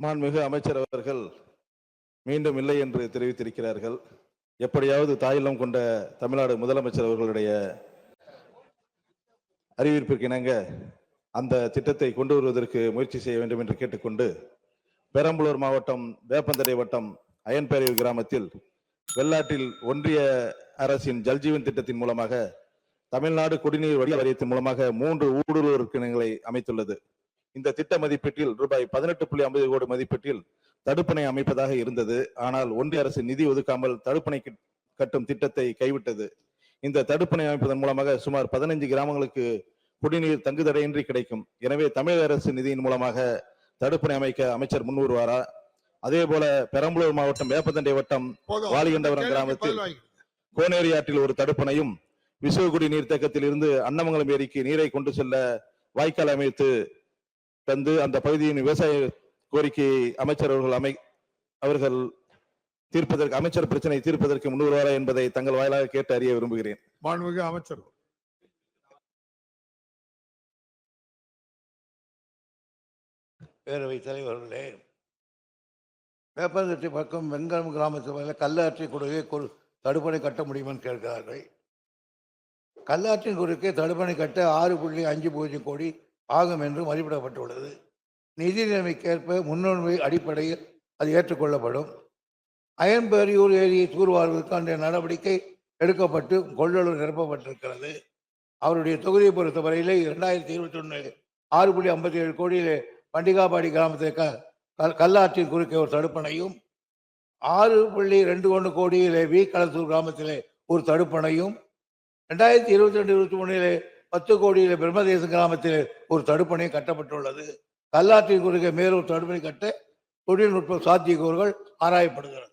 மாண்புமிகு அமைச்சர் அவர்கள் மீண்டும் இல்லை என்று தெரிவித்திருக்கிறார்கள். எப்படியாவது தாயில்லம் கொண்ட தமிழ்நாடு முதலமைச்சர் அவர்களுடைய அறிவிப்பிற்கு இணங்க அந்த திட்டத்தை கொண்டு வருவதற்கு முயற்சி செய்ய வேண்டும் என்று கேட்டுக்கொண்டு, பெரம்பலூர் மாவட்டம் வேப்பந்தடை வட்டம் அயன்பேரவை கிராமத்தில் வெள்ளாற்றில் ஒன்றிய அரசின் ஜல்ஜீவன் திட்டத்தின் மூலமாக தமிழ்நாடு குடிநீர் வடிகால் வாரியத்தின் மூலமாக 3 ஊடுருவல் கிணறுகளை அமைத்துள்ளது. இந்த திட்ட மதிப்பீட்டில் ரூபாய் 18.50 கோடி மதிப்பீட்டில் தடுப்பணை அமைப்பதாக இருந்தது. ஆனால் ஒன்றிய அரசு நிதி ஒதுக்காமல் தடுப்பணை கட்டும் திட்டத்தை கைவிட்டது. இந்த தடுப்பணை அமைப்பதன் மூலமாக சுமார் 15 கிராமங்களுக்கு குடிநீர் தங்குதடையின்றி கிடைக்கும். எனவே தமிழக அரசு நிதியின் மூலமாக தடுப்பணை அமைக்க அமைச்சர் முன் வருவாரா? அதே போல பெரம்பலூர் மாவட்டம் வேப்பந்தண்டை வட்டம் வாலிகண்டபுரம் கிராமத்தில் கோனேரி ஆற்றில் ஒரு தடுப்பணையும், விசுவகுடி நீர்த்தேக்கத்தில் இருந்து அன்னமங்கலம் ஏரிக்கு நீரை கொண்டு செல்ல வாய்க்கால் அமைத்து தந்து அந்த பகுதியின் விவசாய கோரிக்கையை அமைச்சர் அவர்கள் தீர்ப்பதற்கு, அமைச்சர் பிரச்சனை தீர்ப்பதற்கு முன்வருவாரா என்பதை தங்கள் வாயிலாக கேட்டு அறிய விரும்புகிறேன். மாண்புமிகு அமைச்சர். பேரவைத் தலைவர்களே, வேப்பந்தட்டை பக்கம் வெங்கலம் கிராமத்தில் கல்லாற்றி குறுக்கே தடுப்பணை கட்ட முடியுமென்னு கேட்கிறார்கள். கல்லாற்றின் குறுக்கே தடுப்பணை கட்ட 6.50 கோடி ஆகும் என்று மதிப்பிடப்பட்டுள்ளது. நிதி நிலைமைக்கேற்ப முன்னுரிமை அடிப்படையில் அது ஏற்றுக்கொள்ளப்படும். அயன்பேரியூர் ஏரியை தூர்வாருவதற்கு அந்த நடவடிக்கை எடுக்கப்பட்டு கொள்ளளவு நிரப்பப்பட்டிருக்கிறது. அவருடைய தொகுதியை பொறுத்தவரையிலே 2021 6.57 கோடியிலே பண்டிகாபாடி கிராமத்தில் கல்லாற்றின் குறுக்கே ஒரு தடுப்பணையும், 6.21 கோடியிலே வி களத்தூர் கிராமத்திலே ஒரு தடுப்பணையும், 2022-23 10 கோடியிலே பிரம்மதேச கிராமத்தில் ஒரு தடுப்பணையும் கட்டப்பட்டுள்ளது. கல்லாற்றின் குறுக்கே மேலும் தடுப்பணை கட்ட தொழில்நுட்ப சாத்தியக்கூறுகள் ஆராயப்படுகிறது.